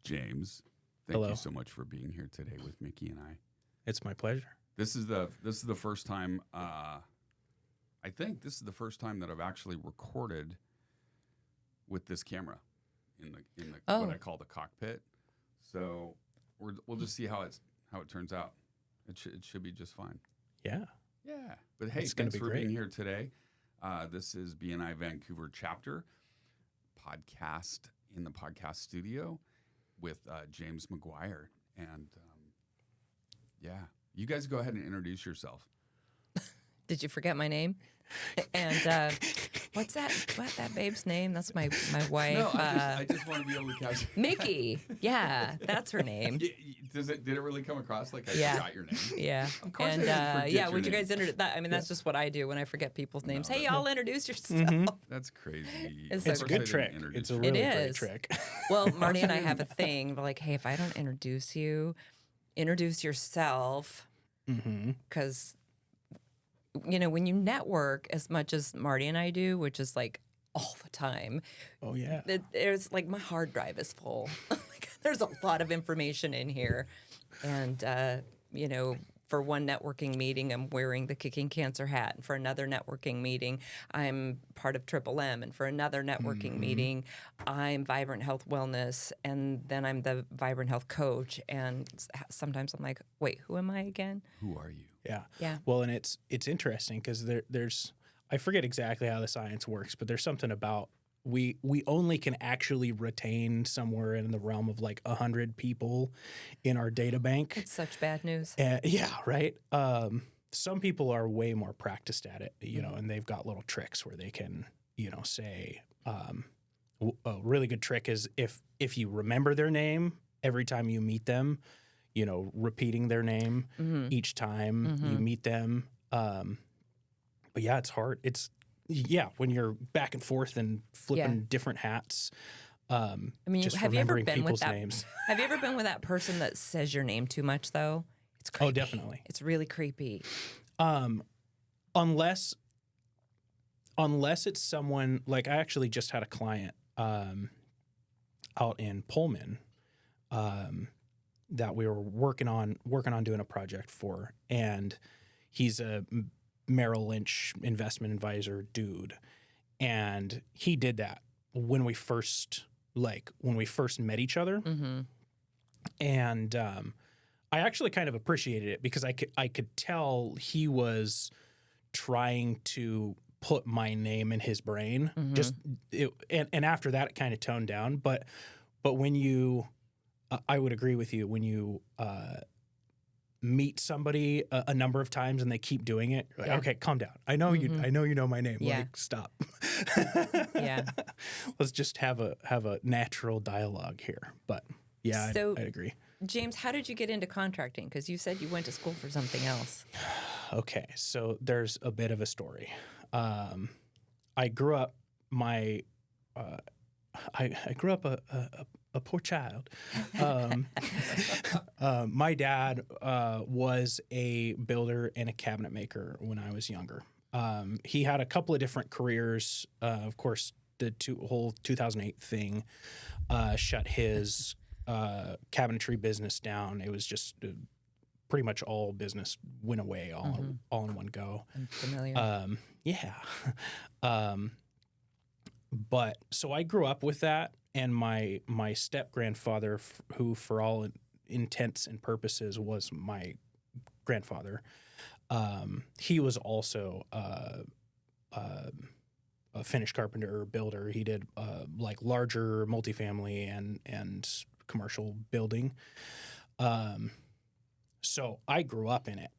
James. Thank Hello. you so much for being here today with Mikki and I. It's my pleasure. This is the first time. I think this is the first time that I've actually recorded with this camera in the what I call the cockpit. So we'll just see how it turns out. It should be just fine. Yeah. Yeah. But hey, It's gonna thanks be for great. being here today. This is BNI Vancouver chapter podcast in the podcast studio with James Maguire. And yeah, you guys go ahead and introduce yourself. Did you forget my name? And what's that babe's name? That's my wife. No, I just want to be able to catch Mikki. Yeah, that's her name. Did it really come across like I Yeah. forgot your name? Yeah. Of course And I didn't forget yeah, your would you name. guys introduce that? I mean, that's just what I do when I forget people's names. No, Hey, that- y'all introduce yourself. Mm-hmm. That's crazy. It's Of It's a course I good didn't trick. introduce It's a you. really It great is. trick. Well, Marty and I have a thing. We're like, hey, if I don't introduce you, introduce yourself. Mm-hmm. Because, you know, when you network as much as Marty and I do, which is like all the time, Oh, yeah. there's like my hard drive is full. Like, there's a lot of information in here. And, you know, for one networking meeting, I'm wearing the Kickin Cancer hat. And for another networking meeting, I'm part of Triple M. And for another networking meeting, I'm Vibrant Health Wellness. And then I'm the Vibrant Health Coach. And sometimes I'm like, wait, who am I again? Who are you? Yeah. Yeah. Well, and it's interesting because there's I forget exactly how the science works, but there's something about we only can actually retain somewhere in the realm of like 100 people in our data bank. It's such bad news. Yeah, right. Some people are way more practiced at it, you know, and they've got little tricks where they can, you know, say a really good trick is if you remember their name every time you meet them, you know, repeating their name each time you meet them. But yeah, it's hard. When you're back and forth and flipping different hats. I mean, just have you ever remembering been with people's that? names. Have you ever been with that person that says your name too much, though? It's creepy. Oh, definitely. It's really creepy. Unless it's someone like I actually just had a client out in Pullman that we were working on doing a project for, and he's a Merrill Lynch investment advisor dude, and he did that when we first met each other, and I actually kind of appreciated it because I could tell he was trying to put my name in his brain. And after that, it kind of toned down. But when you, I would agree with you when you meet somebody a number of times and they keep doing it. You're like, okay, calm down. I know you know my name. Yeah. Like, stop. Yeah. Let's just have a natural dialogue here. But yeah, So- I'd agree. James, how did you get into contracting? Because you said you went to school for something else. Okay, so there's a bit of a story. I grew up I grew up a poor child. My dad was a builder and a cabinet maker when I was younger. He had a couple of different careers. Of course, the whole 2008 thing shut his cabinetry business down. It was just pretty much all business went away all in one go. I'm familiar. Yeah. But so I grew up with that, and my step grandfather, who for all intents and purposes was my grandfather, he was also a finished carpenter builder. He did like larger multifamily and commercial building. So I grew up in it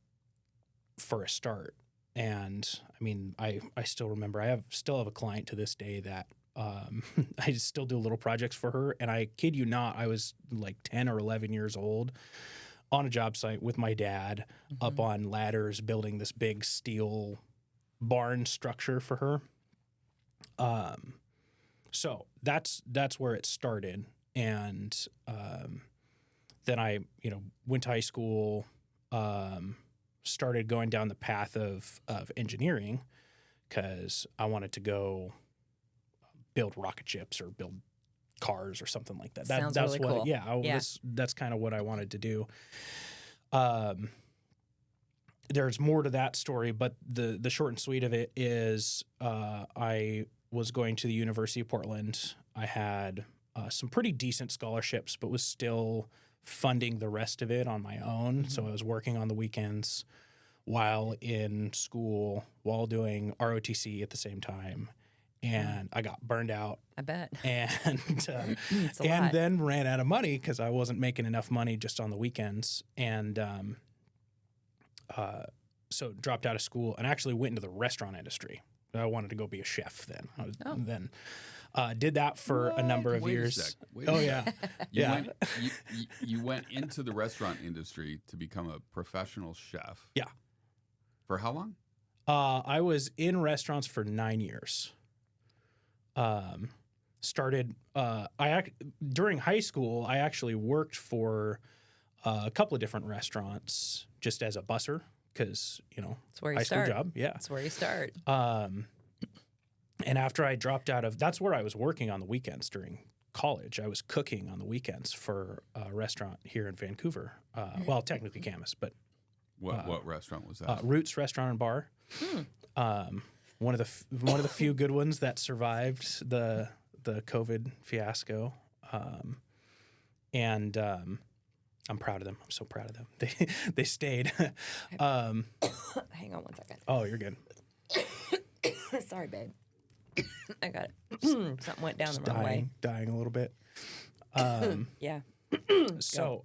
for a start. And I mean, I still remember, I still have a client to this day that I still do little projects for her. And I kid you not, I was like 10 or 11 years old on a job site with my dad up on ladders building this big steel barn structure for her. So that's where it started. And then I, went to high school, started going down the path of engineering because I wanted to go build rocket ships or build cars or something like that. Sounds that's really what, cool. Yeah. That's kind of what I wanted to do. There's more to that story, but the short and sweet of it is I was going to the University of Portland. I had some pretty decent scholarships, but was still funding the rest of it on my own. So I was working on the weekends while in school, while doing ROTC at the same time. And I got burned out. I bet. And It's a and lot. then ran out of money because I wasn't making enough money just on the weekends. And so dropped out of school and actually went into the restaurant industry. I wanted to go be a chef then. Did that for a number of years. Yeah. You went into the restaurant industry to become a professional chef. Yeah. For how long? I was in restaurants for 9 years. Started during high school. I actually worked for a couple of different restaurants just as a busser because That's where you high start. school job. Yeah. That's where you start. And after I dropped out of, that's where I was working on the weekends during college. I was cooking on the weekends for a restaurant here in Vancouver. Well, technically Camas, but What restaurant was that? Roots Restaurant and Bar. One of the few good ones that survived the COVID fiasco. And I'm proud of them. I'm so proud of them. They stayed. Hang on one second. Oh, you're good. Sorry, babe. I got it. Something went down the wrong way. Dying a little bit. Yeah. So,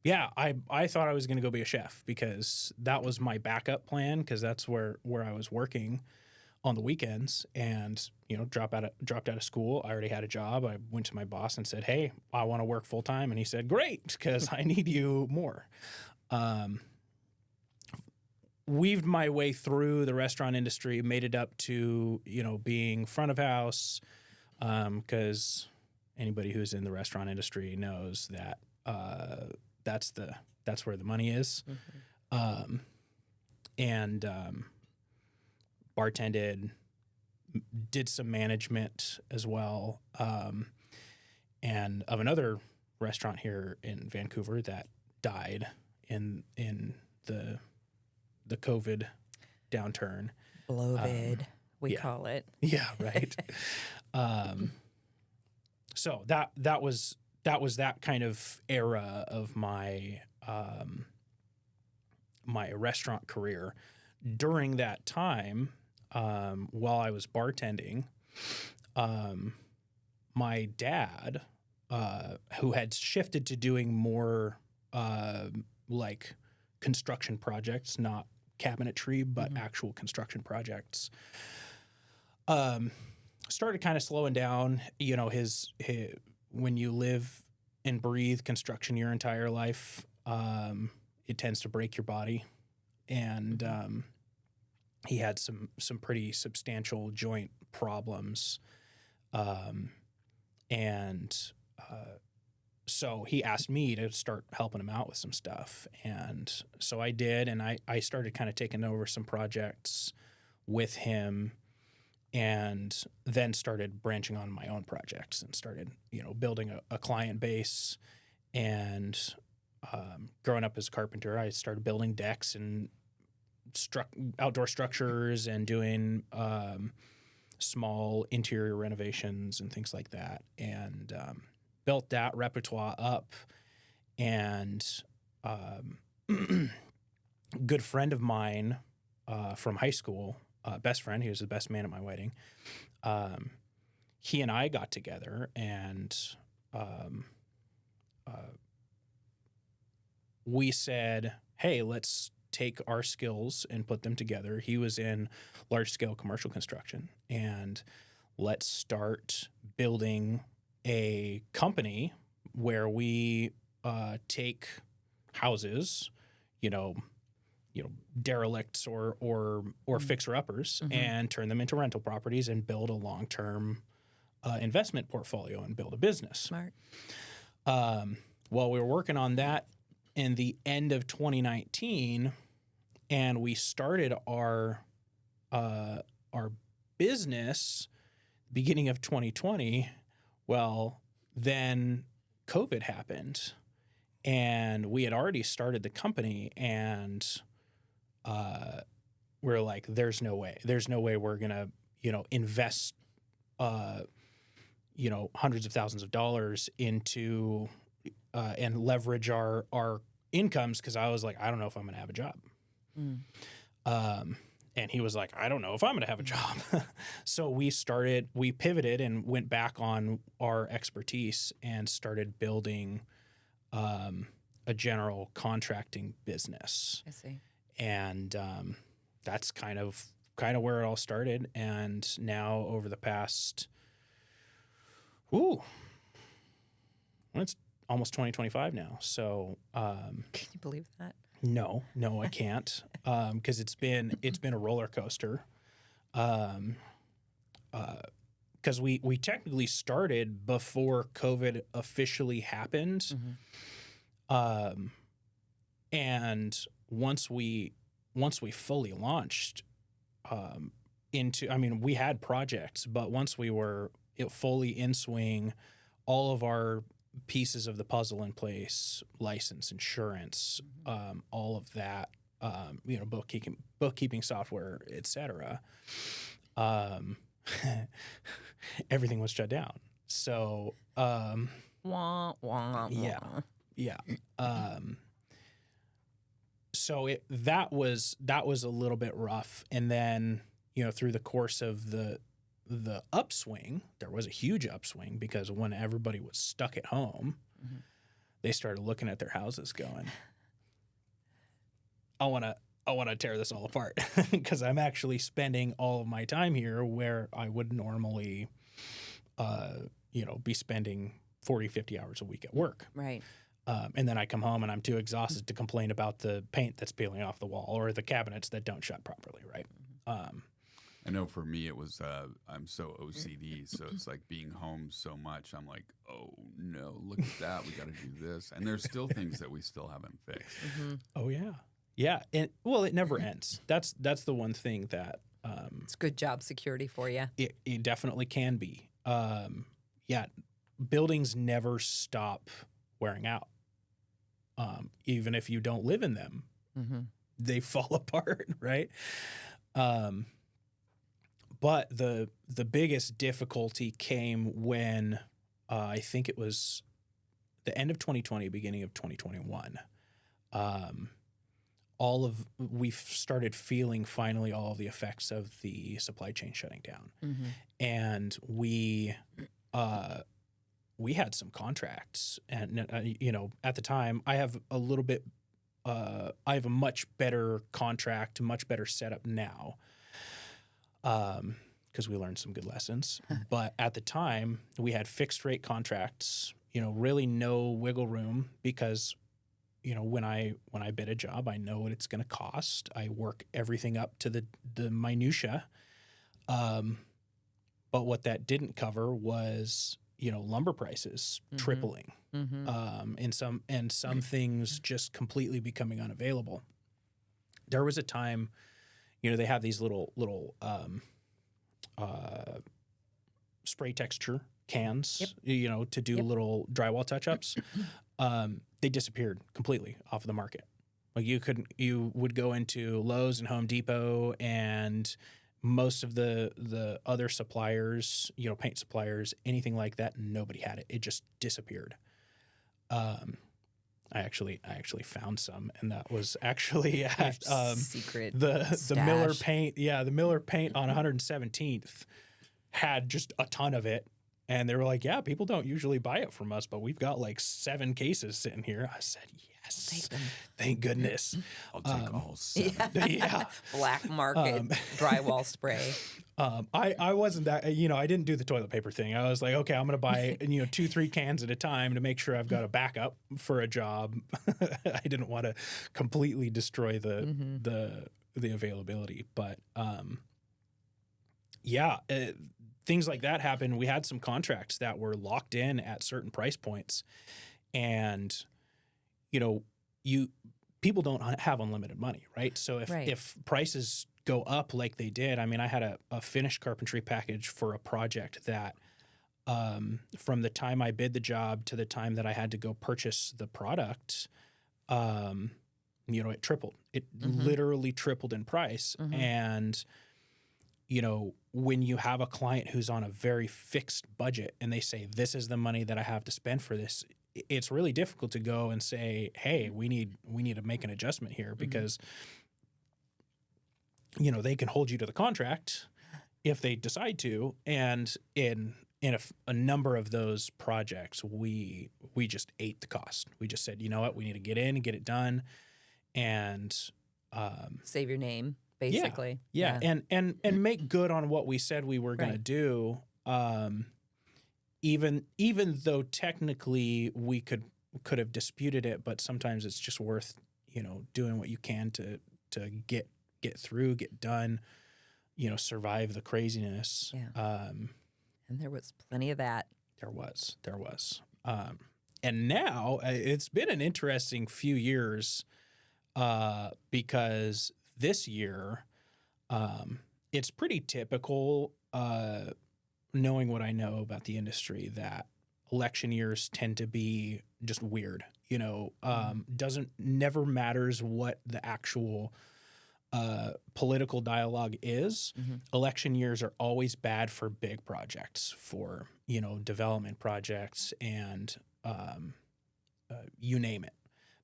yeah, I thought I was going to go be a chef because that was my backup plan because that's where I was working on the weekends and, dropped out of school. I already had a job. I went to my boss and said, "Hey, I want to work full time." And he said, "Great, because I need you more." Weaved my way through the restaurant industry, made it up to, being front of house, because anybody who's in the restaurant industry knows that that's where the money is. And bartended, did some management as well, and of another restaurant here in Vancouver that died in the COVID downturn. Bloated, we call it. Yeah, right. So that was that kind of era of my my restaurant career. During that time, while I was bartending, my dad, who had shifted to doing more like construction projects, not cabinetry, but actual construction projects, started kind of slowing down. His when you live and breathe construction your entire life, it tends to break your body. And he had some pretty substantial joint problems. So he asked me to start helping him out with some stuff. And so I did, and I started kind of taking over some projects with him and then started branching on my own projects and started, building a client base. And growing up as a carpenter, I started building decks and outdoor structures and doing small interior renovations and things like that. And built that repertoire up. And good friend of mine from high school, best friend, he was the best man at my wedding. He and I got together and we said, "Hey, let's take our skills and put them together." He was in large-scale commercial construction, and let's start building a company where we take houses, derelicts or fixer-uppers, and turn them into rental properties and build a long-term investment portfolio and build a business. Smart. Well, we were working on that in the end of 2019, and we started our business beginning of 2020 Well, then COVID happened, and we had already started the company, and we're like, there's no way we're gonna, invest, hundreds of thousands of dollars into and leverage our incomes, because I was like, I don't know if I'm gonna have a job. And he was like, I don't know if I'm going to have a job. So we pivoted and went back on our expertise and started building a general contracting business. I see. And that's kind of where it all started. And now over the past, it's almost 2025 now. So can you believe that? No, I can't, because it's been a roller coaster. Because we technically started before COVID officially happened, and once we fully launched we had projects, but once we were fully in swing, all of our pieces of the puzzle in place, license, insurance, all of that, bookkeeping software, etc. Everything was shut down. So, wah, wah, wah. yeah. So that was a little bit rough, and then through the course of the upswing, there was a huge upswing, because when everybody was stuck at home, they started looking at their houses going, I want to tear this all apart, because I'm actually spending all of my time here where I would normally, be spending 40, 50 hours a week at work. Right. And then I come home and I'm too exhausted to complain about the paint that's peeling off the wall or the cabinets that don't shut properly. Right. I know for me it was I'm so OCD, so it's like being home so much. I'm like, oh no, look at that. We got to do this, and there's still things that we still haven't fixed. Oh yeah, and it never ends. That's the one thing that it's good job security for you. It definitely can be. Buildings never stop wearing out. Even if you don't live in them, they fall apart, right? But the biggest difficulty came when I think it was the end of 2020, beginning of 2021. We've started feeling finally all of the effects of the supply chain shutting down, and we had some contracts, and at the time I have a little bit, I have a much better contract, much better setup now. Because we learned some good lessons. But at the time, we had fixed rate contracts, really no wiggle room, because, when I bid a job, I know what it's going to cost. I work everything up to the minutia. But what that didn't cover was, lumber prices tripling, and some things just completely becoming unavailable. There was a time, they have these little spray texture cans, to do little drywall touch-ups. They disappeared completely off of the market. Like you would go into Lowe's and Home Depot, and most of the other suppliers, paint suppliers, anything like that, nobody had it. It just disappeared. I actually found some, and that was actually at secret the Miller paint. Yeah, the Miller paint on 117th had just a ton of it, and they were like, "Yeah, people don't usually buy it from us, but we've got like 7 cases sitting here." I said, "Yes, take them. Thank goodness." I'll take all 7. Yeah, black market drywall spray. I wasn't that, I didn't do the toilet paper thing. I was like, okay, I'm going to buy, 2-3 cans at a time to make sure I've got a backup for a job. I didn't want to completely destroy the availability, but things like that happened. We had some contracts that were locked in at certain price points, and people don't have unlimited money, right? So if prices go up like they did, I mean, I had a finished carpentry package for a project that from the time I bid the job to the time that I had to go purchase the product, it tripled. It literally tripled in price. And, when you have a client who's on a very fixed budget and they say, this is the money that I have to spend for this, it's really difficult to go and say, hey, we need to make an adjustment here because, they can hold you to the contract if they decide to. And in a number of those projects, we just ate the cost. We just said, you know what, we need to get in and get it done, and save your name, basically. Yeah. And make good on what we said we were going to do. Even though technically we could have disputed it, but sometimes it's just worth doing what you can to get through, get done, survive the craziness. Yeah. And there was plenty of that. There was. And now it's been an interesting few years because this year it's pretty typical, knowing what I know about the industry, that election years tend to be just weird. Never matters what the actual political dialogue is. Election years are always bad for big projects, for development projects, and you name it,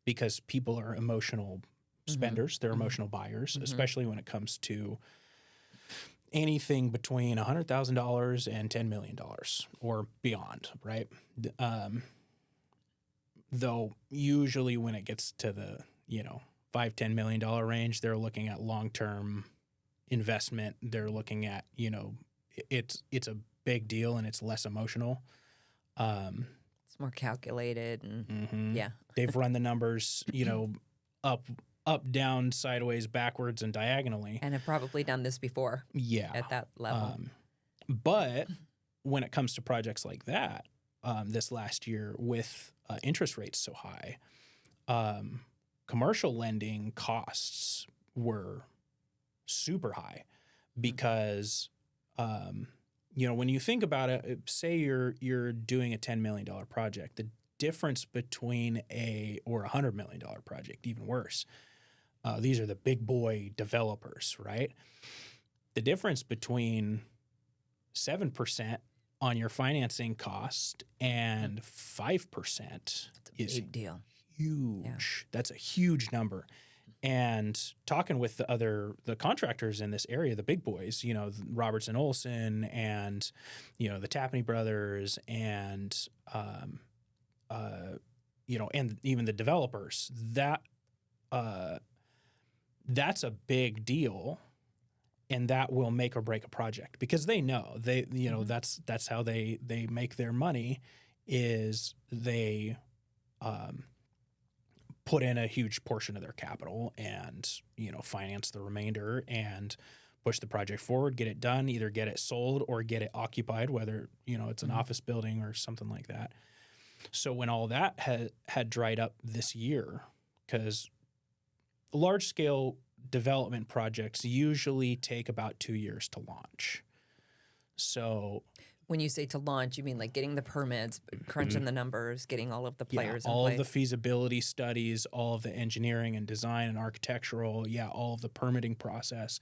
because people are emotional spenders. They're emotional buyers, especially when it comes to anything between $100,000 and $10 million or beyond, right? Though usually when it gets to the $5-10 million range, they're looking at long-term investment. They're looking at, it's a big deal and it's less emotional. It's more calculated and yeah. They've run the numbers, up, down, sideways, backwards, and diagonally. And have probably done this before. Yeah. At that level. But when it comes to projects like that, this last year with interest rates so high, commercial lending costs were super high because, when you think about it, say you're doing a $10 million project, the difference between or $100 million project, even worse. These are the big boy developers, right? The difference between 7% on your financing cost and 5% is big deal. Huge. Yeah. That's a huge number. And talking with the contractors in this area, the big boys, Robertson Olson and, the Tapney brothers and, and even the developers, that's a big deal, and that will make or break a project because they know that's how they make their money, is they put in a huge portion of their capital and finance the remainder and push the project forward, get it done, either get it sold or get it occupied, whether it's an office building or something like that. So when all that had dried up this year, because large-scale development projects usually take about 2 years to launch. So when you say to launch, you mean like getting the permits, crunching the numbers, getting all of the players in all place? Of the feasibility studies, all of the engineering and design and architectural, all of the permitting process.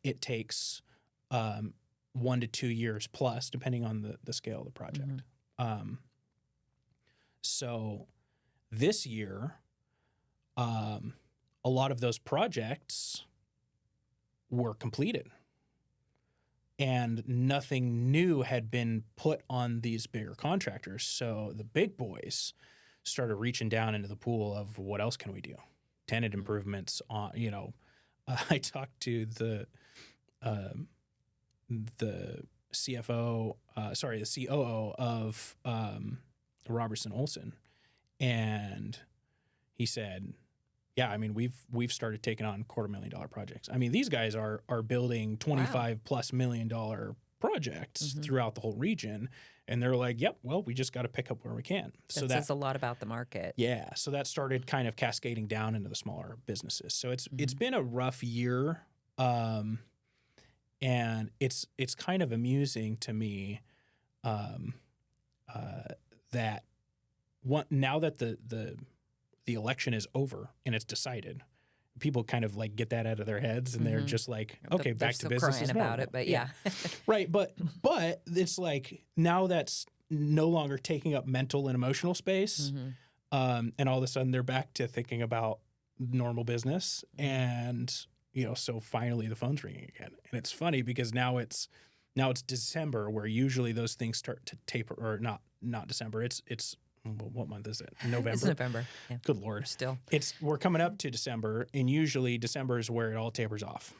It takes 1 to 2 years plus, depending on the scale of the project. So this year, a lot of those projects were completed and nothing new had been put on these bigger contractors. So the big boys started reaching down into the pool of what else can we do? Tenant improvements on, I talked to the COO of Robertson Olson, and he said, yeah, I mean, we've started taking on $250,000 projects. I mean, these guys are building $25+ million projects throughout the whole region, and they're like, yep, well, we just got to pick up where we can. That says a lot about the market. Yeah, so that started kind of cascading down into the smaller businesses. So it's been a rough year, and it's kind of amusing to me that now that the election is over and it's decided, people kind of like get that out of their heads and they're just like, okay, They're back to still business crying as about normal. it, but yeah. Right, but it's like now that's no longer taking up mental and emotional space, and all of a sudden they're back to thinking about normal business, and so finally the phone's ringing again, and it's funny because now it's December, where usually those things start to taper, or not December. It's what month is it? November. It's November. Yeah. Good Lord. Still. We're coming up to December, and usually December is where it all tapers off.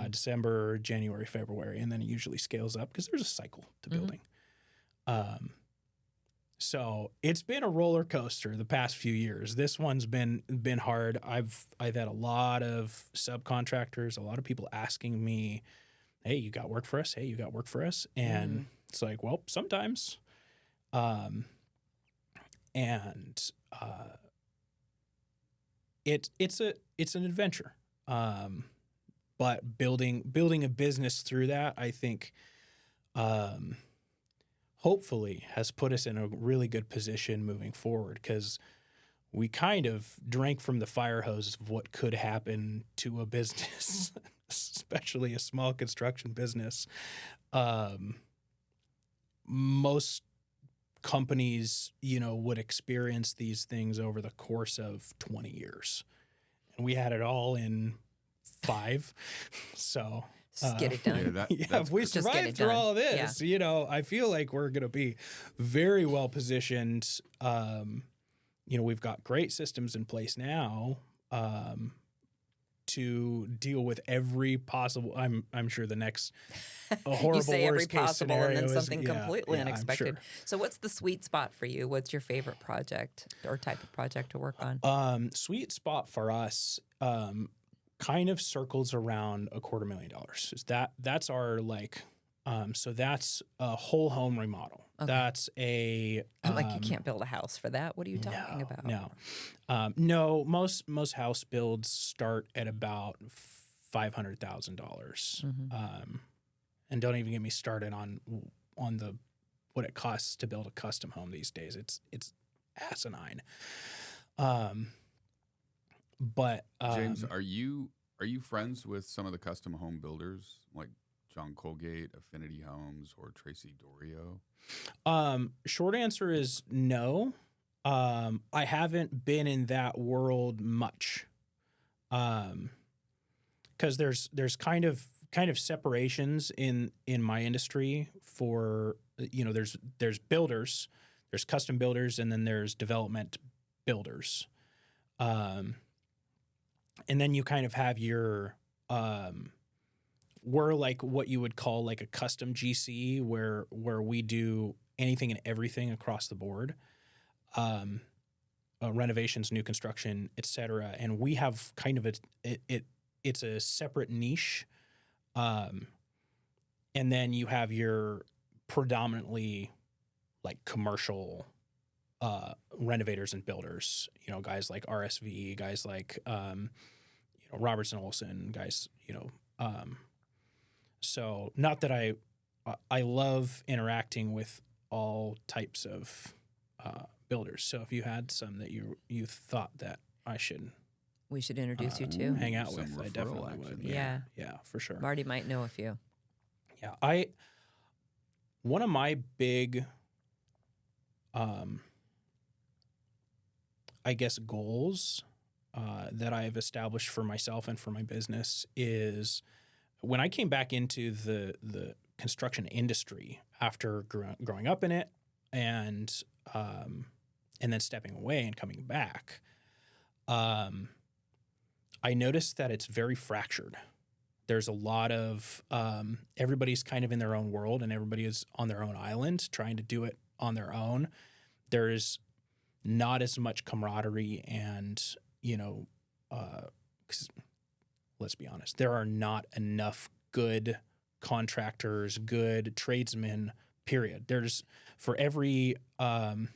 December, January, February, and then it usually scales up because there's a cycle to building. So it's been a roller coaster the past few years. This one's been hard. I've had a lot of subcontractors, a lot of people asking me, "Hey, you got work for us? Hey, you got work for us?" And it's like, well, sometimes. It's an adventure, but building a business through that, I think, hopefully has put us in a really good position moving forward, because we kind of drank from the fire hose of what could happen to a business, especially a small construction business. Most companies, would experience these things over the course of 20 years. And we had it all in 5. So just get it done. If we survive through all of this, I feel like we're going to be very well positioned. We've got great systems in place now to deal with every possible. I'm sure the next horrible you say every worst case possible scenario and then is, something completely unexpected. Sure. So what's the sweet spot for you? What's your favorite project or type of project to work on? Sweet spot for us kind of circles around $250,000. That's our so that's a whole home remodel. Okay. That's a you can't build a house for that. What are you talking about? No. Most house builds start at about $500,000, and don't even get me started on the what it costs to build a custom home these days. It's asinine. But James, are you friends with some of the custom home builders like John Colgate, Affinity Homes, or Tracy Dorio? Short answer is no. I haven't been in that world much, because there's kind of separations in my industry for there's builders, there's custom builders, and then there's development builders, and then you kind of have your we're like what you would call like a custom GC, where we do anything and everything across the board, renovations, new construction, etc. And we have kind of it's a separate niche, and then you have your predominantly like commercial renovators and builders. Guys like RSV, guys like Robertson Olson, guys. So not that I love interacting with all types of builders. So if you had some that you thought that we should introduce you to, hang out with, I definitely would. Yeah, for sure. Marty might know a few. Yeah, one of my big, I guess, goals that I've established for myself and for my business is, when I came back into the construction industry after growing up in it, and then stepping away and coming back, I noticed that it's very fractured. There's a lot of everybody's kind of in their own world, and everybody is on their own island trying to do it on their own. There's not as much camaraderie, and 'cause let's be honest, there are not enough good contractors, good tradesmen, period. There's for every I'm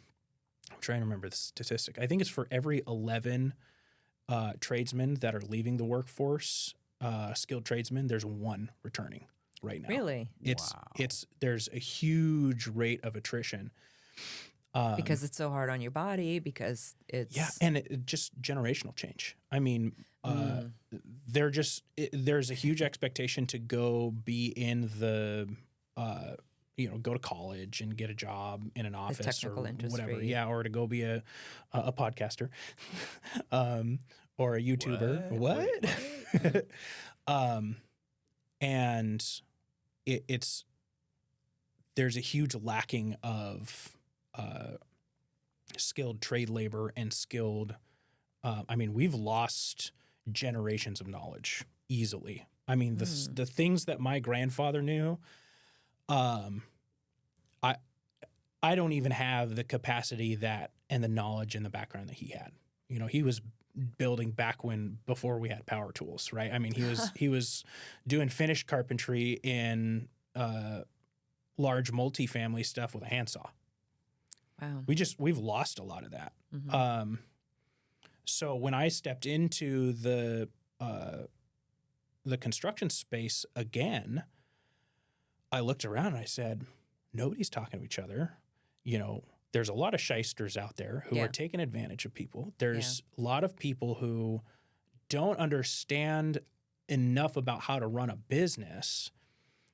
trying to remember the statistic. I think it's for every 11 tradesmen that are leaving the workforce, skilled tradesmen, there's 1 returning right now. Really? There's a huge rate of attrition. Because it's so hard on your body, because it's... Yeah, and it just generational change. I mean, there's a huge expectation to go be in the, go to college and get a job in an office technical or industry. whatever. Yeah, or to go be a podcaster or a YouTuber. What? And there's a huge lacking of skilled trade labor and skilled. We've lost generations of knowledge easily. I mean, the things that my grandfather knew, I don't even have the capacity that and the knowledge and the background that he had. You know, he was building before we had power tools, right? I mean, he was doing finished carpentry in large multifamily stuff with a handsaw. Wow. We've lost a lot of that. So when I stepped into the construction space again, I looked around and I said, nobody's talking to each other. You know, there's a lot of shysters out there who are taking advantage of people. There's a lot of people who don't understand enough about how to run a business,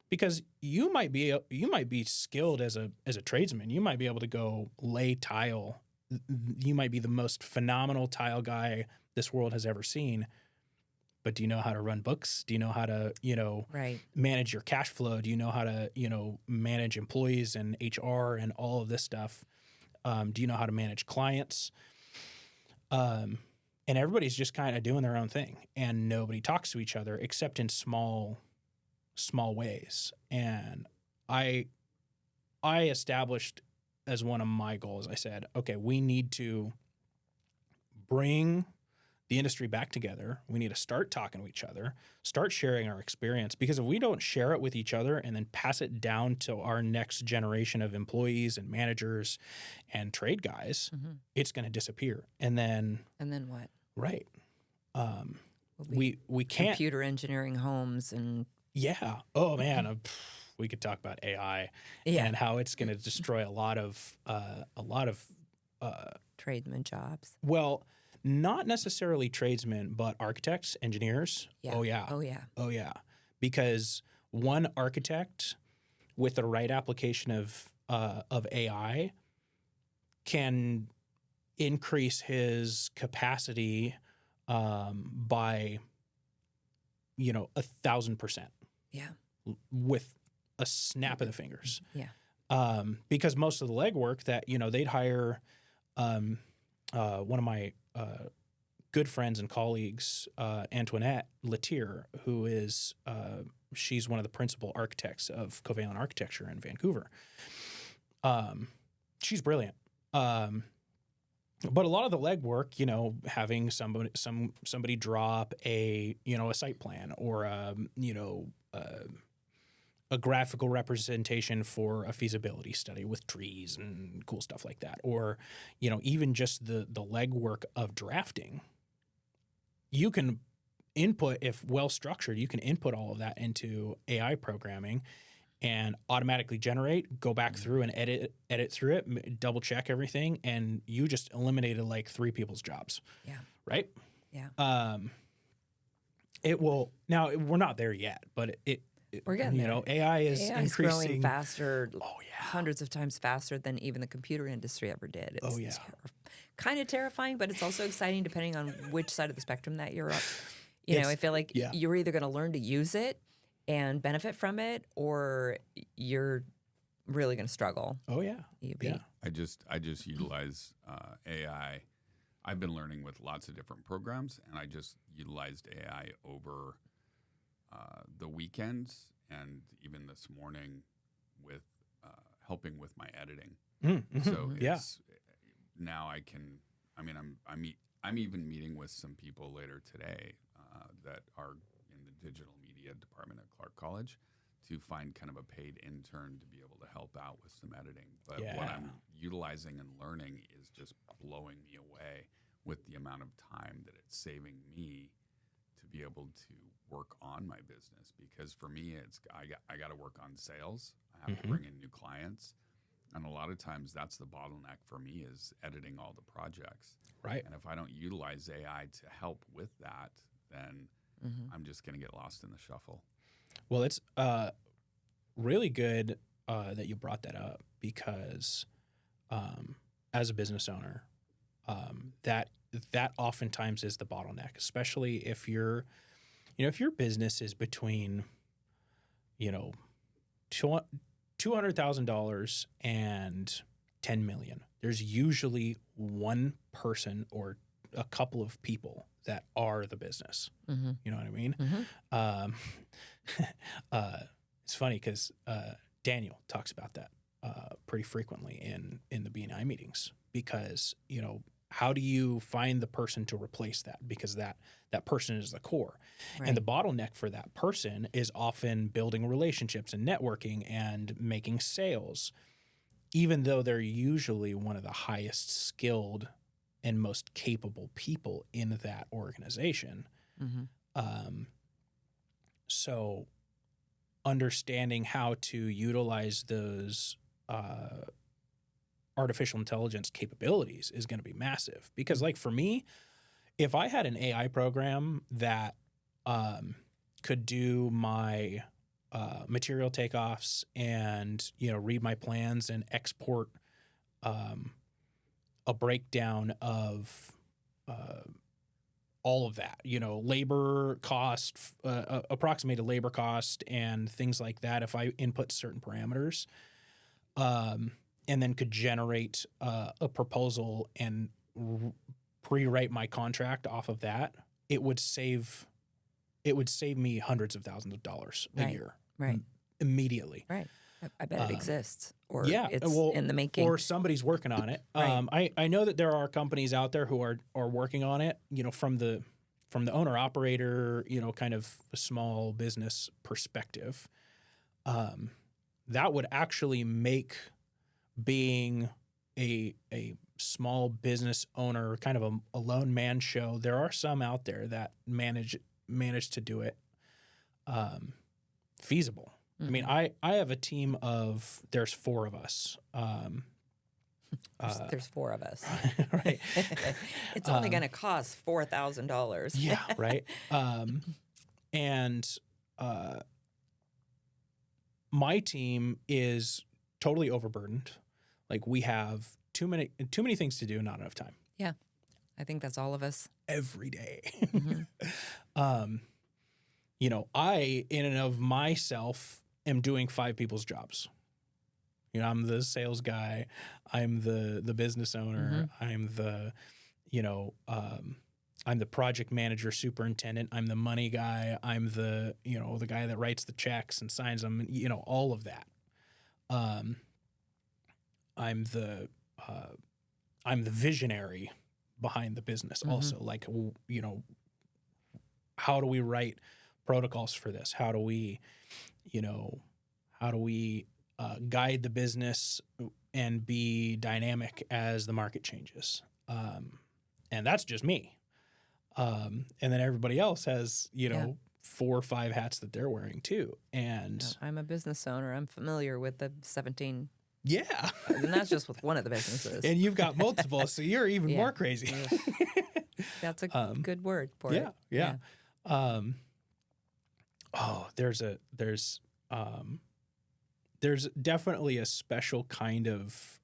because you might be skilled as a tradesman. You might be able to go lay tile. You might be the most phenomenal tile guy this world has ever seen. But do you know how to run books? Do you know how to, manage your cash flow? Do you know how to, manage employees and HR and all of this stuff? Do you know how to manage clients? And everybody's just kind of doing their own thing, and nobody talks to each other except in small ways. And I established as one of my goals, I said, okay, we need to bring the industry back together. We need to start talking to each other, start sharing our experience, because if we don't share it with each other and then pass it down to our next generation of employees and managers and trade guys, it's going to disappear. And then what? Right. We can't. Computer engineering homes and... Yeah. Oh man, we could talk about AI and how it's going to destroy a lot of tradesman jobs. Well, not necessarily tradesmen, but architects, engineers. Yeah. Oh yeah. Because one architect with the right application of AI can increase his capacity by 1,000%. Yeah. With a snap of the fingers. Yeah. Because most of the legwork that, they'd hire one of my good friends and colleagues, Antoinette Latier, who is, she's one of the principal architects of Covalent Architecture in Vancouver. She's brilliant. But a lot of the legwork, having somebody drop a site plan or a graphical representation for a feasibility study with trees and cool stuff like that, or even just the legwork of drafting. You can input, if well structured, you can input all of that into AI programming and automatically generate, go back through and edit through it, double check everything, and you just eliminated like 3 people's jobs. Yeah. Right? Yeah. It will, now we're not there yet, but we're getting there. AI is increasing. Growing faster, hundreds of times faster than even the computer industry ever did. It's kind of terrifying, but it's also exciting depending on which side of the spectrum that you're up. I feel like you're either going to learn to use it and benefit from it, or you're really going to struggle. Oh yeah. I just utilize AI. I've been learning with lots of different programs, and I just utilized AI over the weekends and even this morning with helping with my editing. So now I can. I'm even meeting with some people later today that are in the digital media department at Clark College to find kind of a paid intern to be able to help out with some editing. But what I'm utilizing and learning is just blowing me away with the amount of time that it's saving me to be able to work on my business. Because for me, I got to work on sales. I have to bring in new clients. And a lot of times that's the bottleneck for me is editing all the projects. Right. And if I don't utilize AI to help with that, then I'm just going to get lost in the shuffle. Well, it's really good that you brought that up because as a business owner, that oftentimes is the bottleneck, especially if your business is between, $200,000 and $10 million. There's usually one person or a couple of people that are the business. You know what I mean? It's funny because Daniel talks about that pretty frequently in the BNI meetings because, how do you find the person to replace that? Because that person is the core. Right. And the bottleneck for that person is often building relationships and networking and making sales, even though they're usually one of the highest skilled and most capable people in that organization. So understanding how to utilize those artificial intelligence capabilities is going to be massive because, like, for me, if I had an AI program that could do my material takeoffs and, read my plans and export a breakdown of all of that, labor cost, approximated labor cost and things like that, if I input certain parameters, and then could generate a proposal and pre-write my contract off of that, it would save me hundreds of thousands of dollars a year, immediately. Right. I bet it exists, or it's in the making, or somebody's working on it. I know that there are companies out there who are working on it. From the owner operator, kind of a small business perspective, that would actually make being a small business owner kind of a lone man show. There are some out there that manage to do it feasible. I mean, I have a team of, there's 4 of us. There's 4 of us. Right. It's only going to cost $4,000. Yeah. Right. And my team is totally overburdened. Like, we have too many things to do, not enough time. Yeah. I think that's all of us. Every day. I, in and of myself, am doing 5 people's jobs. I'm the sales guy. I'm the business owner. I'm the, I'm the project manager, superintendent. I'm the money guy. I'm the, the guy that writes the checks and signs them, all of that. I'm the visionary behind the business also. Like, how do we write protocols for this? How do we guide the business and be dynamic as the market changes? And that's just me. And then everybody else has, 4 or 5 hats that they're wearing too. And I'm a business owner. I'm familiar with the 17. Yeah. And that's just with one of the businesses. And you've got multiple, so you're even more crazy. That's a good word for it. Yeah. There's definitely a special kind of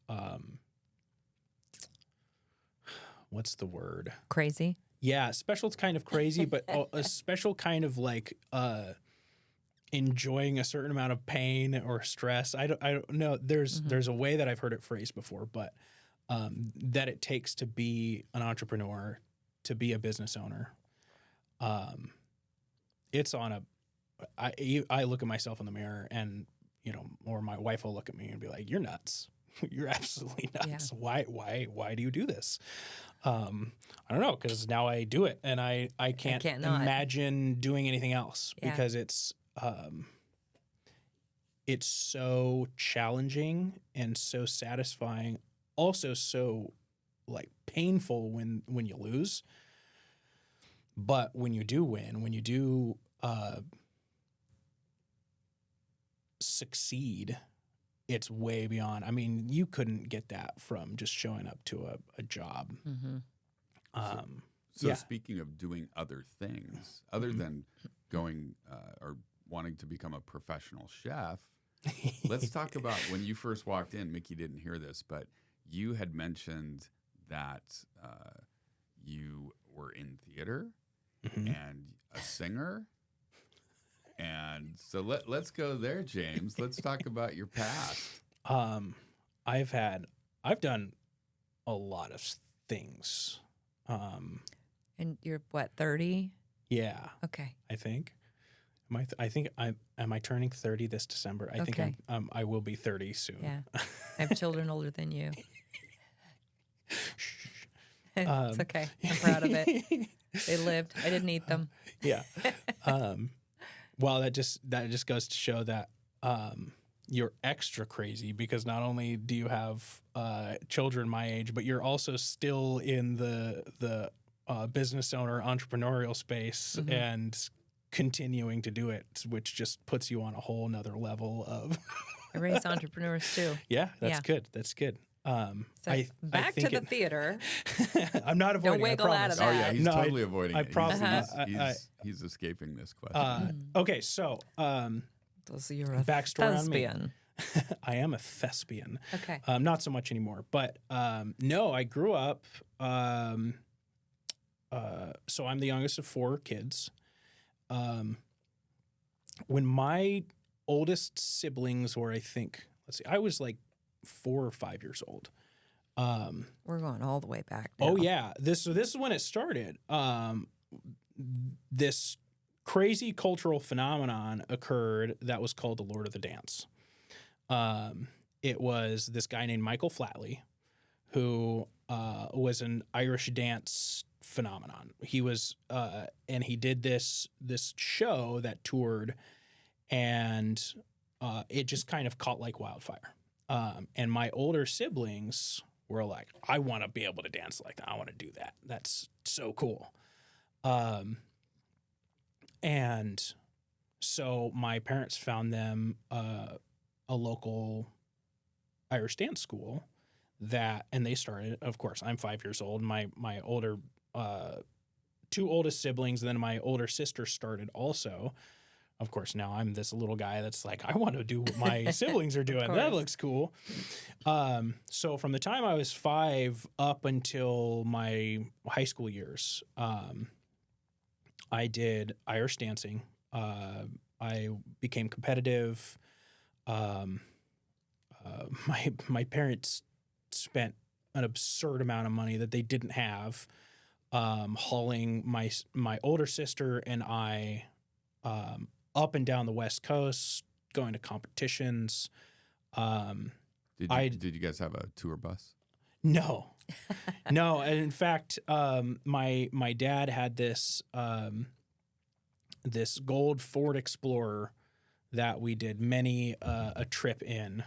what's the word? Crazy? Yeah, special kind of crazy, but a special kind of like enjoying a certain amount of pain or stress. I don't know. There's a way that I've heard it phrased before, but that it takes to be an entrepreneur, to be a business owner. It's on a. I look at myself in the mirror, and or my wife will look at me and be like, "You're nuts. You're absolutely nuts. Yeah. Why do you do this?" I don't know, because now I do it, and I can't imagine doing anything else because it's so challenging and so satisfying, also so like painful when you lose. But when you do win, when you do succeed, it's way beyond. I mean, you couldn't get that from just showing up to a job. So speaking of doing other things, other than going or wanting to become a professional chef, let's talk about when you first walked in. Mikki didn't hear this, but you had mentioned that you were in theater and a singer. And so let's go there, James. Let's talk about your past. I've done a lot of things. And you're what, 30? Yeah. Okay. I think. Am I turning 30 this December? I think I will be 30 soon. Yeah. I have children older than you. It's okay. I'm proud of it. They lived. I didn't eat them. Yeah. Well, that just goes to show that you're extra crazy because not only do you have children my age, but you're also still in the business owner entrepreneurial space and continuing to do it, which just puts you on a whole nother level of. I raise entrepreneurs too. Yeah, that's good. That's good. So back to the theater. I'm not avoiding. Don't wiggle out of that. Oh yeah, he's totally avoiding it. He's escaping this question. Okay, so You're a backstory thespian. on me. I am a thespian. Okay. Not so much anymore, but no, I grew up. So I'm the youngest of 4 kids. When my oldest siblings were, I think, I was like 4 or 5 years old. We're going all the way back now. Oh yeah, this is when it started. This crazy cultural phenomenon occurred that was called the Lord of the Dance. It was this guy named Michael Flatley, who was an Irish dance phenomenon. He was, and he did this show that toured, and it just kind of caught like wildfire. And my older siblings were like, I want to be able to dance like that. I want to do that. That's so cool. And so my parents found them a local Irish dance school and they started. Of course, I'm 5 years old. My older 2 oldest siblings, and then my older sister started also. Of course, now I'm this little guy that's like, I want to do what my siblings are doing. That looks cool. So from the time I was 5 up until my high school years, I did Irish dancing. I became competitive. My parents spent an absurd amount of money that they didn't have, hauling my older sister and I up and down the West Coast, going to competitions. Did you guys have a tour bus? No, no. And in fact, my dad had this gold Ford Explorer that we did many a trip in,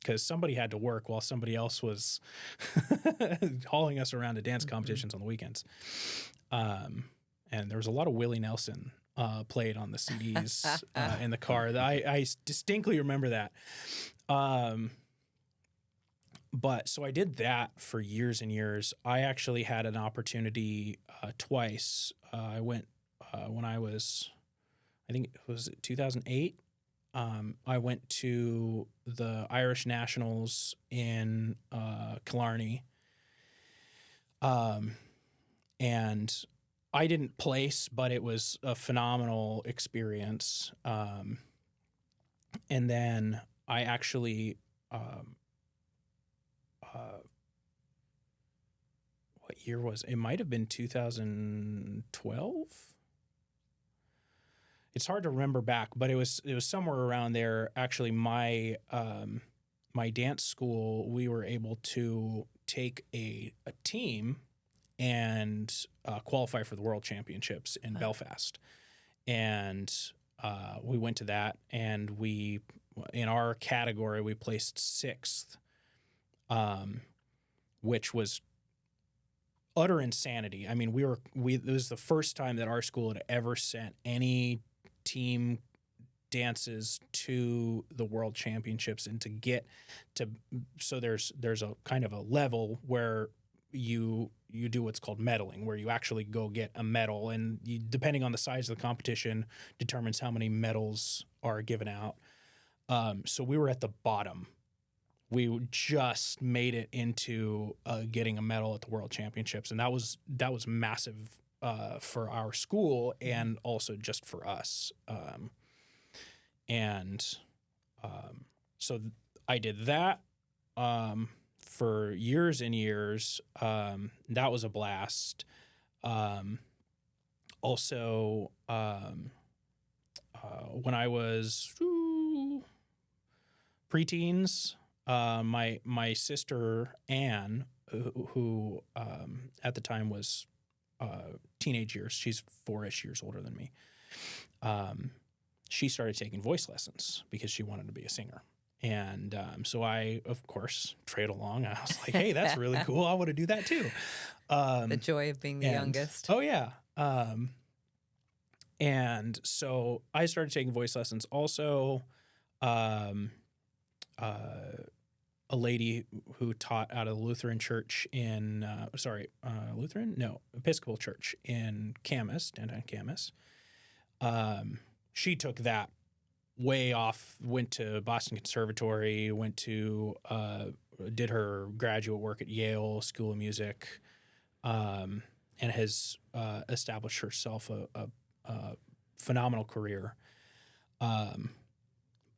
because somebody had to work while somebody else was hauling us around to dance competitions on the weekends. And there was a lot of Willie Nelson played on the CDs in the car. I distinctly remember that. But so I did that for years and years. I actually had an opportunity twice. I went when I was, I think it was 2008. I went to the Irish Nationals in Killarney. And I didn't place, but it was a phenomenal experience. And then I actually, what year was it? It might have been 2012. It's hard to remember back, but it was somewhere around there. Actually, my dance school, we were able to take a team and qualify for the World Championships in Belfast. And we went to that, and we, in our category, we placed 6th, which was utter insanity. I mean, it was the first time that our school had ever sent any team dances to the world championships, and to get to, so there's a kind of a level where you do what's called medaling, where you actually go get a medal, and you, depending on the size of the competition, determines how many medals are given out. So we were at the bottom. We just made it into getting a medal at the world championships, and that was massive for our school and also just for us. So I did that for years and years. That was a blast. Also, when I was preteens, my sister Anne, who at the time was teenage years, she's 4-ish years older than me. She started taking voice lessons because she wanted to be a singer. And so I, of course, trailed along. I was like, hey, that's really cool. I want to do that too. The joy of being the youngest. Oh, yeah. And so I started taking voice lessons. Also, a lady who taught out of the Lutheran church in, Episcopal church in Camas, downtown Camas. She took that way off, went to Boston Conservatory, did her graduate work at Yale School of Music, and has established herself a phenomenal career.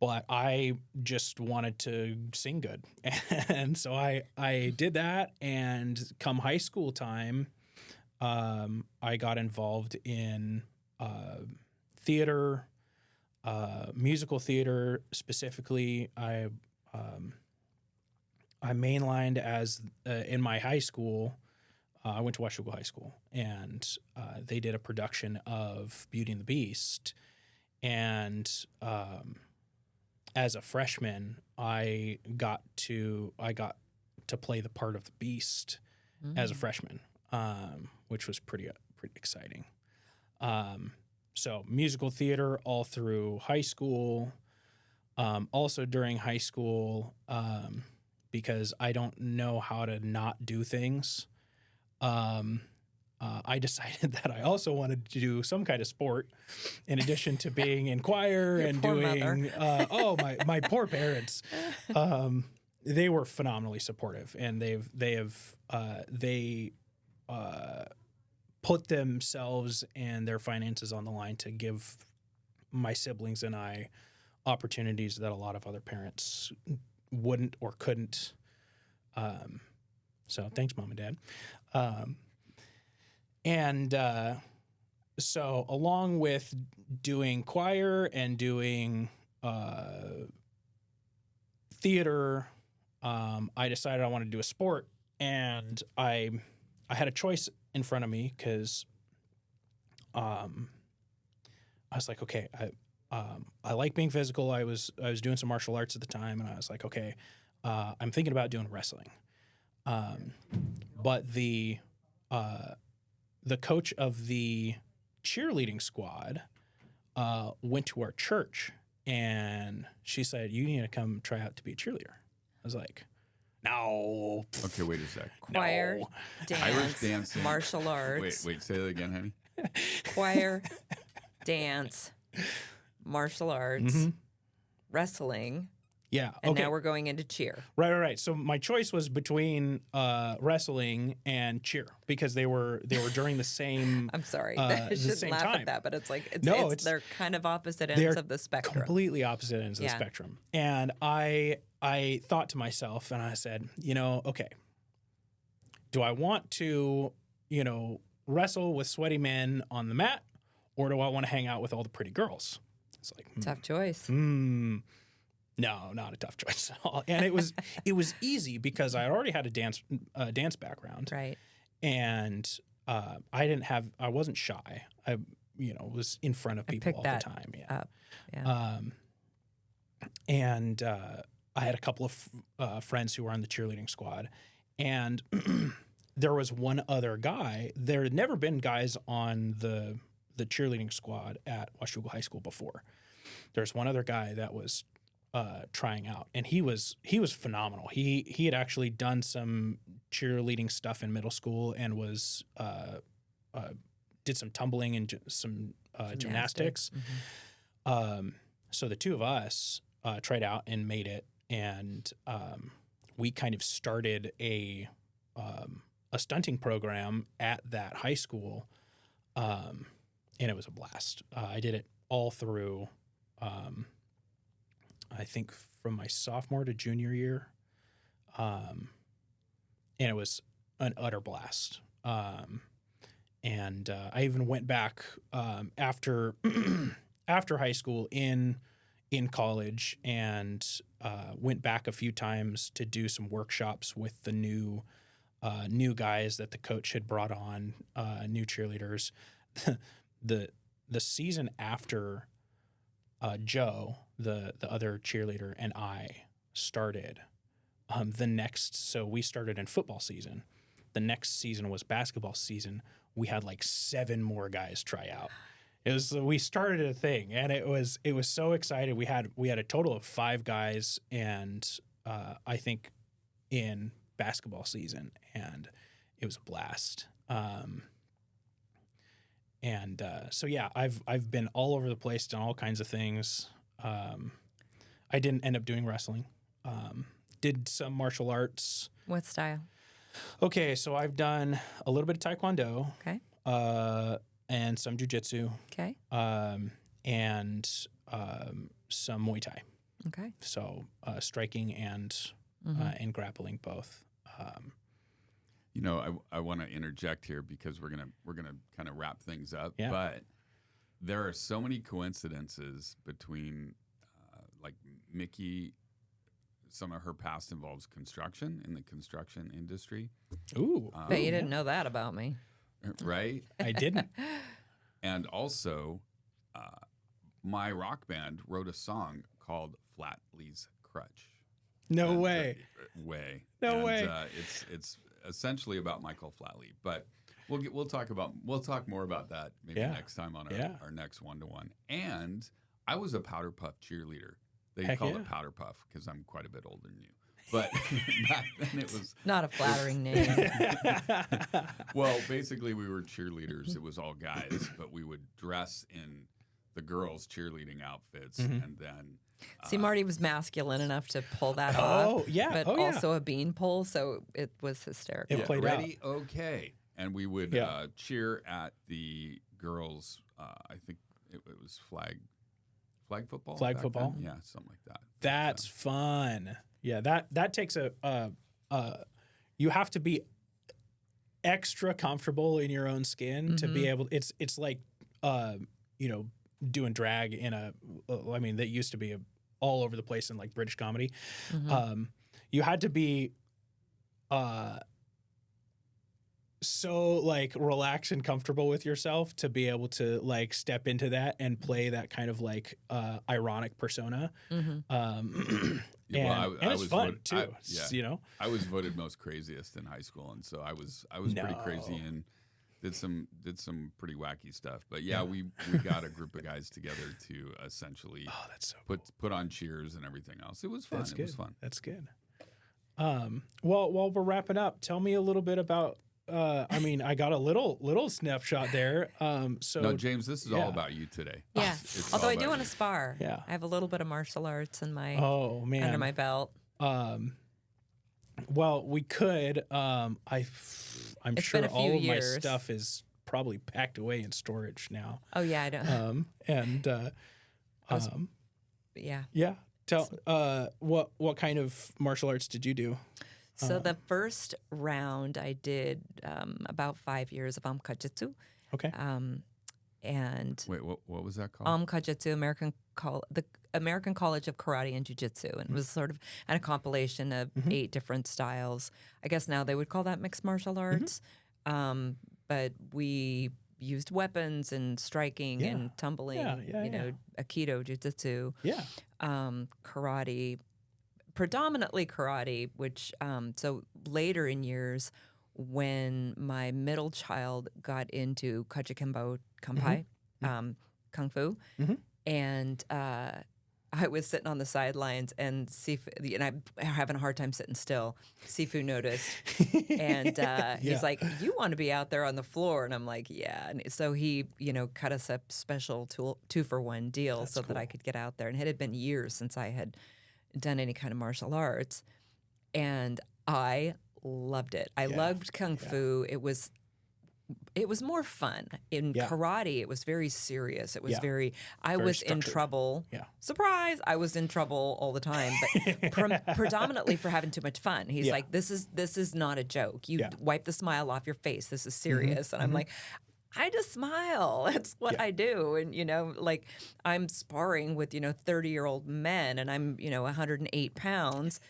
But I just wanted to sing good. And so I did that, and come high school time, I got involved in theater, musical theater specifically. I mainlined as in my high school. I went to Washougal High School, and they did a production of Beauty and the Beast. And as a freshman, I got to play the part of the Beast as a freshman, which was pretty exciting. So musical theater all through high school. Also during high school, because I don't know how to not do things, I decided that I also wanted to do some kind of sport in addition to being in choir and doing, my poor parents. They were phenomenally supportive, and they have put themselves and their finances on the line to give my siblings and I opportunities that a lot of other parents wouldn't or couldn't. So thanks, Mom and Dad. So along with doing choir and doing theater, I decided I wanted to do a sport, and I had a choice in front of me because I was like, okay, I like being physical. I was doing some martial arts at the time, and I was like, okay, I'm thinking about doing wrestling. But the coach of the cheerleading squad went to our church, and she said, you need to come try out to be a cheerleader. I was like, no. Okay, wait a sec. Choir, No. dance, Irish dancing. martial arts. Wait, say that again, honey. Choir, dance, martial arts, wrestling. Yeah. And now we're going into cheer. Right. So my choice was between wrestling and cheer because they were during the same. I'm sorry, the I shouldn't same laugh time. at that, but it's like they're kind of opposite They're ends of the spectrum. completely opposite ends of the spectrum. And I thought to myself, and I said, okay, do I want to, wrestle with sweaty men on the mat, or do I want to hang out with all the pretty girls? It's like Tough choice. No, not a tough choice at all. And it was easy because I already had a dance background, Right. And I wasn't shy. I was in front of people all the time. Yeah. Up. Yeah. And I had a couple of friends who were on the cheerleading squad, and there was one other guy. There had never been guys on the cheerleading squad at Washougal High School before. there's one other guy that was trying out, and he was phenomenal. He had actually done some cheerleading stuff in middle school and was did some tumbling and some gymnastics. So the two of us tried out and made it, and we kind of started a stunting program at that high school, and it was a blast. I did it all through, I think, from my sophomore to junior year, and it was an utter blast. And I even went back after after high school in college, and went back a few times to do some workshops with the new guys that the coach had brought on, new cheerleaders. the season after Joe, the other cheerleader, and I started, so we started in football season. The next season was basketball season. We had like 7 more guys try out. We started a thing, and it was so exciting. We had a total of 5 guys, and I think in basketball season, and it was a blast. So yeah, I've been all over the place, done all kinds of things. I didn't end up doing wrestling. Did some martial arts. What style? Okay, so I've done a little bit of taekwondo. Okay. And some jujitsu. Okay. And some Muay Thai. Okay. So striking and grappling both. You know, I want to interject here because we're gonna kind of wrap things up. Yeah. But there are so many coincidences between like Mikki. Some of her past involves construction, in the construction industry. Ooh. Bet you didn't know that about me. Right? I didn't. And also, my rock band wrote a song called Flatley's Crutch. No way. No way. It's essentially about Michael Flatley, but we'll talk more about that maybe next time on our next one-to-one. And I was a Powder Puff cheerleader. They call it Powder Puff because I'm quite a bit older than you. But back then it was not a flattering name. Well, basically we were cheerleaders. It was all guys, but we would dress in the girls' cheerleading outfits, and then See, Marty was masculine enough to pull that off. Oh yeah, but also a bean pull, so it was hysterical. It played ready, out. Okay, and we would cheer at the girls. I think it was flag football. Flag football? Then? Yeah, something like that. That's fun. Yeah, that takes you have to be extra comfortable in your own skin to be able. It's like doing drag in I mean, that used to be all over the place in like British comedy. You had to be so like relaxed and comfortable with yourself to be able to like step into that and play that kind of like ironic persona. And it's fun too. I was voted most craziest in high school, and so I was pretty crazy and did some pretty wacky stuff. But we got a group of guys together to essentially that's so put on cheers and everything else. It was fun. It was fun. That's good. Well, while we're wrapping up, tell me a little bit about. I mean, I got a little snapshot there. No, James, this is all about you today. Yeah. Although I do want to spar. Yeah. I have a little bit of martial arts in my under my belt. Well, we could. I'm sure all of my years. stuff is probably packed away in storage now. Oh yeah, I don't. Yeah. Tell what kind of martial arts did you do? So the first round I did about 5 years of Kajitsu. Okay. And wait, what was that called? Kajitsu, the American College of Karate and Jiu-Jitsu, and it was sort of a compilation of 8 different styles. I guess now they would call that mixed martial arts, but we used weapons and striking and tumbling. Aikido, Jiu-Jitsu, karate. Predominantly karate, which so later in years, when my middle child got into Kung Fu, And I was sitting on the sidelines, and Sifu, and I'm having a hard time sitting still. Sifu noticed, and he's like, "You want to be out there on the floor?" And I'm like, "Yeah." And so he, cut us a special 2-for-1 deal so that I could get out there. And it had been years since I had done any kind of martial arts, and I loved it. I loved Kung Fu. It was more fun. In karate, it was very serious. It was I was structured. In trouble. Yeah. Surprise! I was in trouble all the time, but predominantly for having too much fun. He's like, this is not a joke. You wipe the smile off your face. This is serious. And I'm like, I just smile. That's what I do. And, like I'm sparring with, 30-year-old men, and I'm, 108 pounds.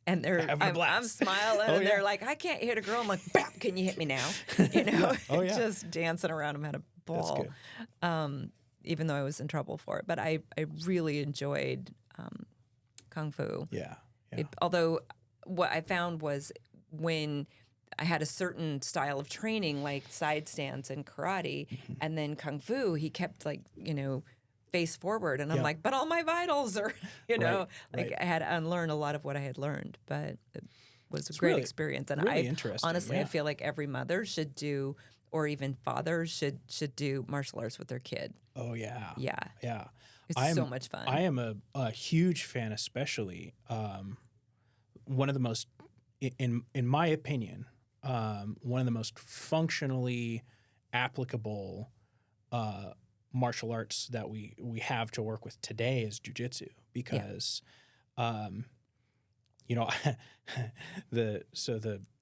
And I'm smiling, and they're like, I can't hit a girl. I'm like, bap, can you hit me now? Just dancing around. I'm having a ball. Even though I was in trouble for it. But I really enjoyed Kung Fu. Although what I found was when I had a certain style of training, like side stance and karate, and then Kung Fu, he kept face forward, and I'm like, but all my vitals are, I had to unlearn a lot of what I had learned, but it was a great experience. And really interesting. Honestly, I feel like every mother should do, or even fathers should do martial arts with their kid. Oh yeah. Yeah. It's so much fun. I am a huge fan, especially one of the most, in my opinion, one of the most functionally applicable martial arts that we have to work with today is jiu-jitsu, because the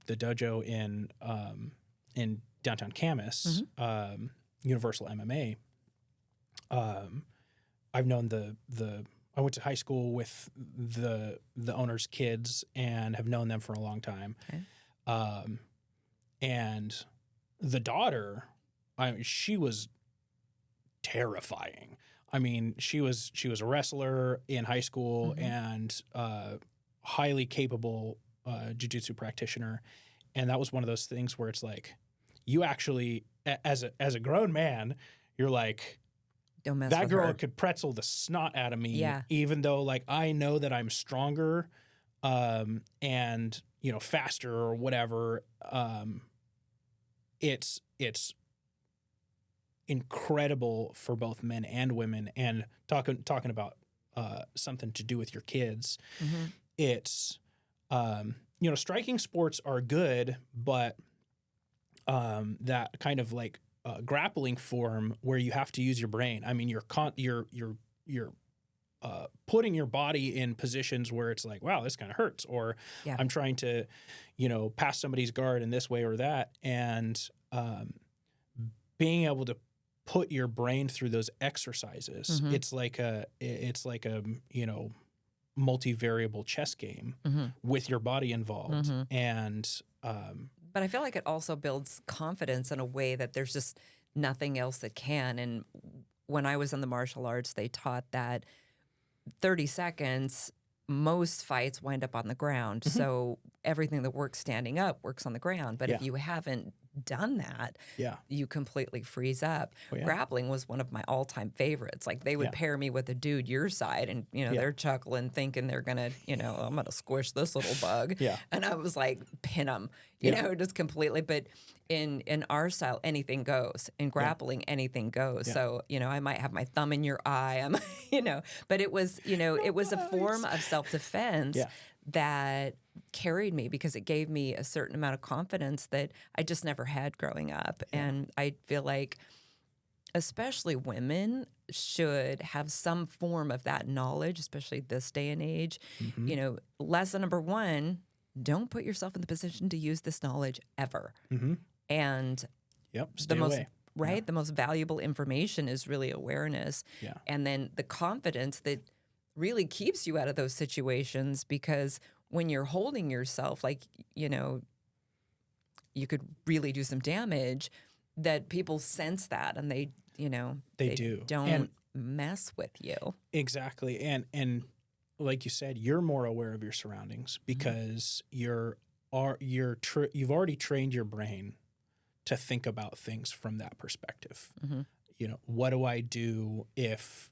dojo in downtown Camas, Universal MMA, I've known I went to high school with the owner's kids and have known them for a long time. And the daughter, she was terrifying. I mean, she was a wrestler in high school and highly capable jiu-jitsu practitioner. And that was one of those things where it's like, you actually, as a grown man, you're like, don't mess that with girl her. could pretzel the snot out of me, even though like I know that I'm stronger and faster or whatever. It's incredible for both men and women. And talking about something to do with your kids, it's striking sports are good, but that kind of like grappling form where you have to use your brain. I mean, you're putting your body in positions where it's like, wow, this kind of hurts, or I'm trying to, pass somebody's guard in this way or that, and being able to put your brain through those exercises, it's like a multivariable chess game with your body involved, and but I feel like it also builds confidence in a way that there's just nothing else that can. And when I was in the martial arts, they taught that 30 seconds, most fights wind up on the ground. So everything that works standing up works on the ground. But if you haven't done that, you completely freeze up. Grappling was one of my all-time favorites. Like they would pair me with a dude your side, and they're chuckling, thinking they're gonna, I'm gonna squish this little bug. And I was like, pin them, just completely. But in our style, anything goes. In grappling, anything goes. So I might have my thumb in your eye. But it was it was a form of self-defense that carried me, because it gave me a certain amount of confidence that I just never had growing up. And I feel like especially women should have some form of that knowledge, especially this day and age. Lesson number one, don't put yourself in the position to use this knowledge ever. And stay away. The most valuable information is really awareness. And then the confidence that really keeps you out of those situations, because when you're holding yourself, like, you could really do some damage, that people sense that, and they do. Don't mess with you. Exactly. And like you said, you're more aware of your surroundings, because you've already trained your brain to think about things from that perspective. what do I do if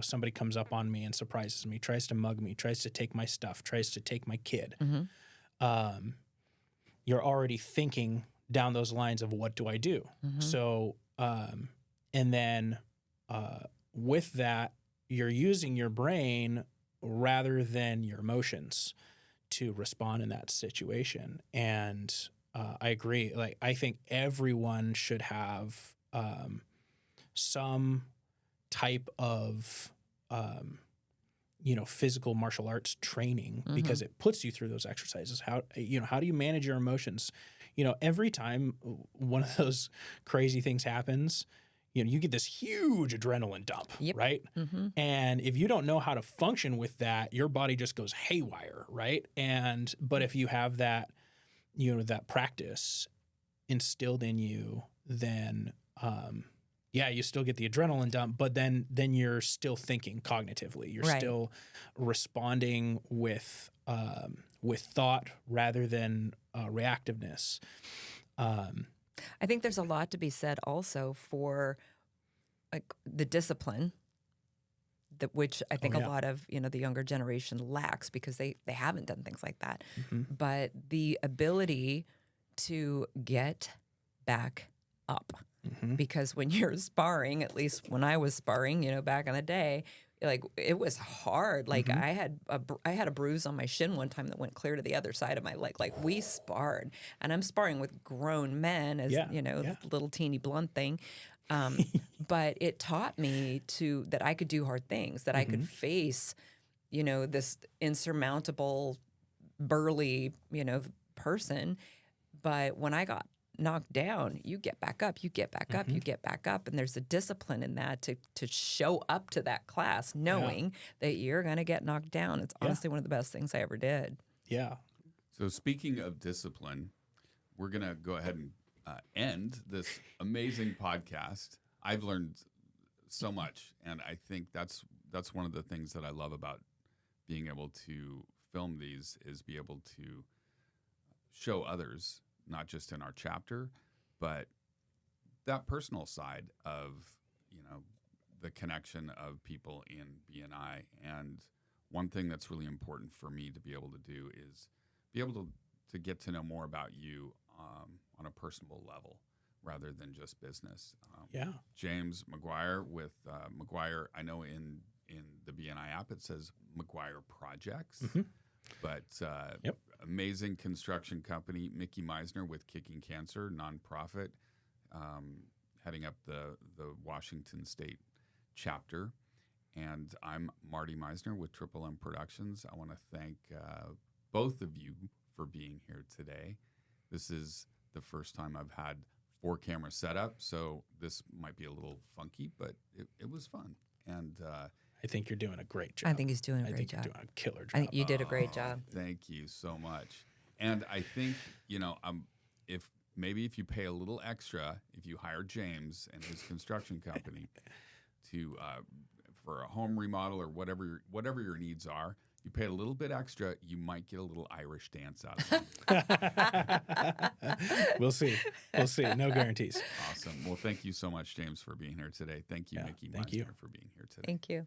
somebody comes up on me and surprises me, tries to mug me, tries to take my stuff, tries to take my kid? Mm-hmm. You're already thinking down those lines of what do I do? Mm-hmm. So, and then with that, you're using your brain rather than your emotions to respond in that situation. And I agree. Like, I think everyone should have some type of physical martial arts training, because it puts you through those exercises. How do you manage your emotions? Every time one of those crazy things happens, you get this huge adrenaline dump, right? Mm-hmm. And if you don't know how to function with that, your body just goes haywire, right? But if you have that, that practice instilled in you, then you still get the adrenaline dump, but then you're still thinking cognitively. You're still responding with thought rather than reactiveness. I think there's a lot to be said also for like the discipline, which I think a lot of the younger generation lacks because they haven't done things like that. Mm-hmm. But the ability to get back up. Mm-hmm. Because when you're sparring, at least when I was sparring, back in the day, like it was hard. Like I had a bruise on my shin one time that went clear to the other side of my leg. Like we sparred, and I'm sparring with grown men, as the little teeny blunt thing. But it taught me that I could do hard things, that I could face, this insurmountable, burly, person. But when I got knocked down, you get back up, you get back up, you get back up. And there's a discipline in that to show up to that class knowing that you're going to get knocked down. It's honestly one of the best things I ever did. Yeah. So speaking of discipline, we're going to go ahead and end this amazing podcast. I've learned so much, and I think that's one of the things that I love about being able to film these, is be able to show others, not just in our chapter, but that personal side of, the connection of people in BNI. And one thing that's really important for me to be able to do is be able to get to know more about you on a personal level rather than just business. James Maguire with Maguire, I know in the BNI app it says Maguire Projects. But amazing construction company, Mikki Meisner with Kickin Cancer, nonprofit, heading up the Washington State chapter. And I'm Marty Meisner with Triple M Productions. I want to thank both of you for being here today. This is the first time I've had 4-camera setup, so this might be a little funky, but it was fun. And I think you're doing a great job. I think he's doing a great job. You're doing a killer job. I think you did a great job. Thank you so much. And I think, if you pay a little extra, if you hire James and his construction company for a home remodel or whatever your needs are, you pay a little bit extra, you might get a little Irish dance out of them. We'll see. No guarantees. Awesome. Well, thank you so much, James, for being here today. Thank you, Mikki Meisner, for being here today. Thank you.